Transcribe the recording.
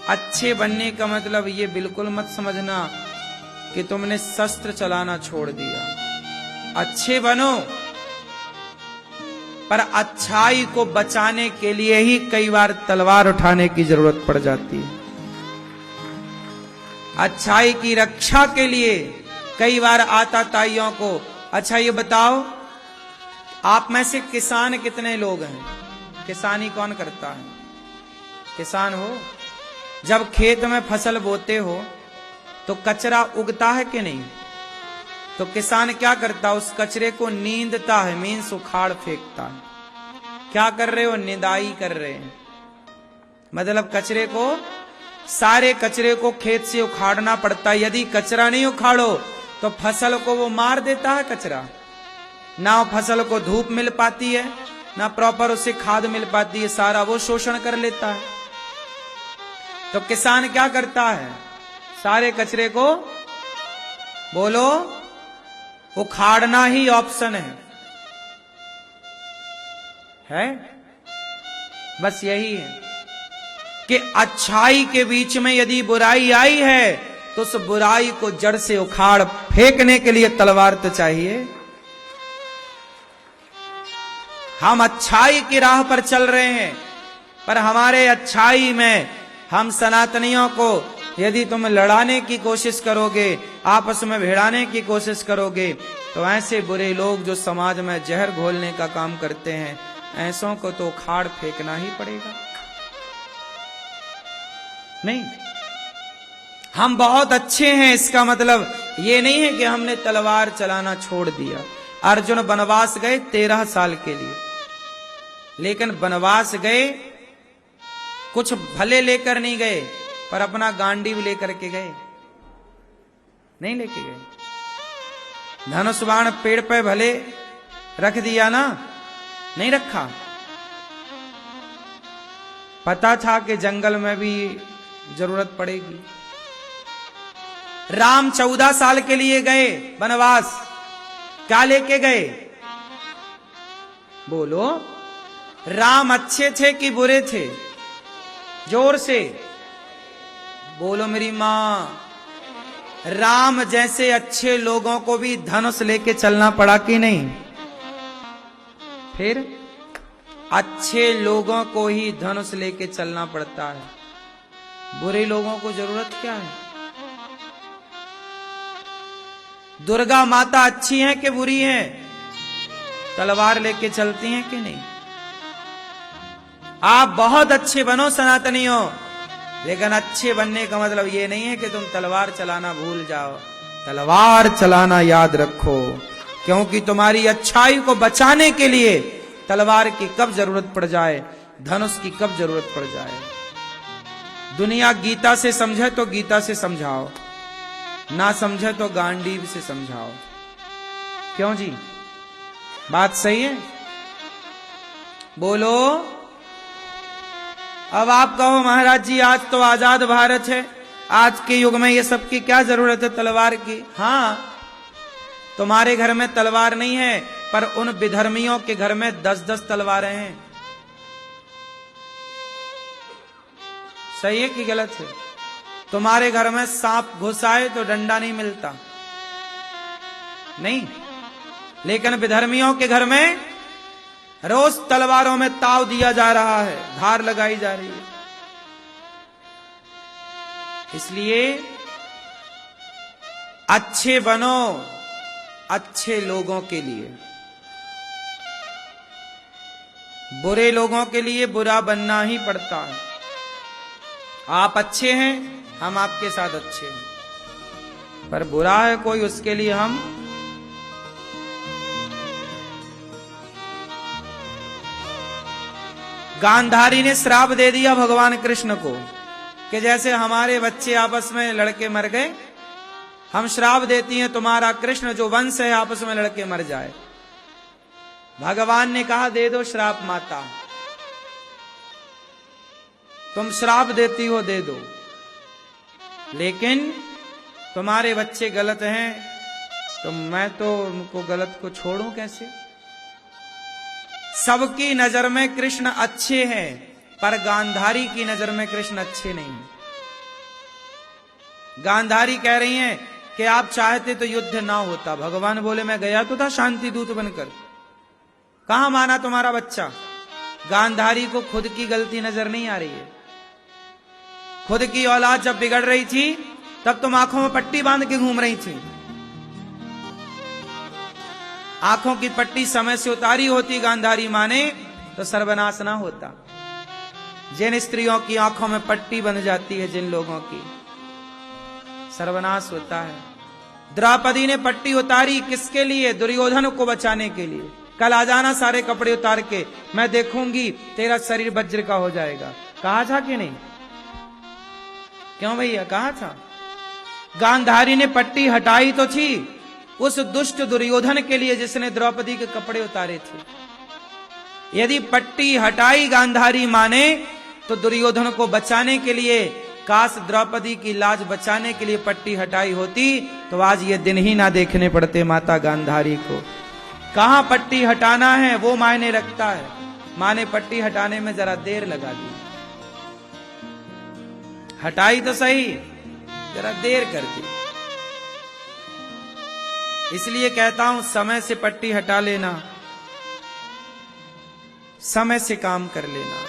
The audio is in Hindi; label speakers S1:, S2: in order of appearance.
S1: अच्छे बनने का मतलब ये बिल्कुल मत समझना कि तुमने शस्त्र चलाना छोड़ दिया। अच्छे बनो, पर अच्छाई को बचाने के लिए ही कई बार तलवार उठाने की जरूरत पड़ जाती है। अच्छाई की रक्षा के लिए कई बार आताताइयों को। अच्छा ये बताओ, आप में से किसान कितने लोग हैं? किसानी कौन करता है? किसान हो, जब खेत में फसल बोते हो तो कचरा उगता है कि नहीं? तो किसान क्या करता है? उस कचरे को नींदता है, मीन्स उखाड़ फेंकता है। क्या कर रहे हो? निदाई कर रहे हैं। मतलब कचरे को, सारे कचरे को खेत से उखाड़ना पड़ता है। यदि कचरा नहीं उखाड़ो तो फसल को वो मार देता है कचरा। ना फसल को धूप मिल पाती है, ना प्रॉपर उसे खाद मिल पाती है, सारा वो शोषण कर लेता है। तो किसान क्या करता है? सारे कचरे को, बोलो, उखाड़ना ही ऑप्शन है? बस यही है कि अच्छाई के बीच में यदि बुराई आई है तो उस बुराई को जड़ से उखाड़ फेंकने के लिए तलवार तो चाहिए। हम अच्छाई की राह पर चल रहे हैं, पर हमारे अच्छाई में हम सनातनियों को यदि तुम लड़ाने की कोशिश करोगे, आपस में भिड़ाने की कोशिश करोगे, तो ऐसे बुरे लोग जो समाज में जहर घोलने का काम करते हैं, ऐसों को तो उखाड़ फेंकना ही पड़ेगा। नहीं, हम बहुत अच्छे हैं इसका मतलब ये नहीं है कि हमने तलवार चलाना छोड़ दिया। अर्जुन वनवास गए 13 साल के लिए, लेकिन वनवास गए, कुछ भले लेकर नहीं गए, पर अपना गांडीव लेकर के गए, नहीं लेके गए। धनुष बाण पेड़ पे भले रख दिया ना, नहीं रखा। पता था कि जंगल में भी जरूरत पड़ेगी। राम 14 साल के लिए गए वनवास, क्या लेके गए? बोलो, राम अच्छे थे कि बुरे थे? जोर से बोलो मेरी मां। राम जैसे अच्छे लोगों को भी धनुष लेके चलना पड़ा कि नहीं? फिर अच्छे लोगों को ही धनुष लेके चलना पड़ता है, बुरे लोगों को जरूरत क्या है? दुर्गा माता अच्छी हैं कि बुरी हैं? तलवार लेके चलती हैं कि नहीं? आप बहुत अच्छे बनो सनातनियों, लेकिन अच्छे बनने का मतलब ये नहीं है कि तुम तलवार चलाना भूल जाओ। तलवार चलाना याद रखो, क्योंकि तुम्हारी अच्छाई को बचाने के लिए तलवार की कब जरूरत पड़ जाए, धनुष की कब जरूरत पड़ जाए। दुनिया गीता से समझे तो गीता से समझाओ, ना समझे तो गांडीव से समझाओ। क्यों जी, बात सही है? बोलो। अब आप कहो महाराज जी आज तो आजाद भारत है, आज के युग में ये सब की क्या जरूरत है तलवार की? हाँ, तुम्हारे घर में तलवार नहीं है, पर उन विधर्मियों के घर में 10-10 तलवारें हैं। सही है कि गलत है? तुम्हारे घर में सांप घुस आए तो डंडा नहीं मिलता, नहीं, लेकिन विधर्मियों के घर में रोज तलवारों में ताव दिया जा रहा है, धार लगाई जा रही है। इसलिए अच्छे बनो, अच्छे लोगों के लिए। बुरे लोगों के लिए बुरा बनना ही पड़ता है। आप अच्छे हैं, हम आपके साथ अच्छे हैं, पर बुरा है कोई, उसके लिए हम गांधारी ने श्राप दे दिया भगवान कृष्ण को कि जैसे हमारे बच्चे आपस में लड़के मर गए, हम श्राप देती हैं तुम्हारा कृष्ण जो वंश है आपस में लड़के मर जाए। भगवान ने कहा दे दो श्राप माता, तुम श्राप देती हो दे दो, लेकिन तुम्हारे बच्चे गलत हैं तो मैं तो उनको गलत को छोड़ूं कैसे? सबकी नजर में कृष्ण अच्छे हैं, पर गांधारी की नजर में कृष्ण अच्छे नहीं। गांधारी कह रही हैं कि आप चाहते तो युद्ध ना होता। भगवान बोले मैं गया तो था शांति दूत बनकर, कहां माना तुम्हारा बच्चा। गांधारी को खुद की गलती नजर नहीं आ रही है। खुद की औलाद जब बिगड़ रही थी तब तुम आंखों में पट्टी बांध के घूम रही थी। आंखों की पट्टी समय से उतारी होती गांधारी माँ ने तो सर्वनाश ना होता। जिन स्त्रियों की आंखों में पट्टी बन जाती है, जिन लोगों की, सर्वनाश होता है। द्रौपदी ने पट्टी उतारी किसके लिए? दुर्योधन को बचाने के लिए। कल आ जाना सारे कपड़े उतार के, मैं देखूंगी तेरा शरीर वज्र का हो जाएगा। कहा था कि नहीं? क्यों भैया, कहा था। गांधारी ने पट्टी हटाई तो थी उस दुष्ट दुर्योधन के लिए जिसने द्रौपदी के कपड़े उतारे थे। यदि पट्टी हटाई गांधारी मां ने तो दुर्योधन को बचाने के लिए, काश द्रौपदी की लाज बचाने के लिए पट्टी हटाई होती तो आज ये दिन ही ना देखने पड़ते माता गांधारी को। कहां पट्टी हटाना है वो मायने रखता है। मां ने पट्टी हटाने में जरा देर लगा दी, हटाई तो सही, जरा देर कर दी। इसलिए कहता हूं समय से पट्टी हटा लेना, समय से काम कर लेना।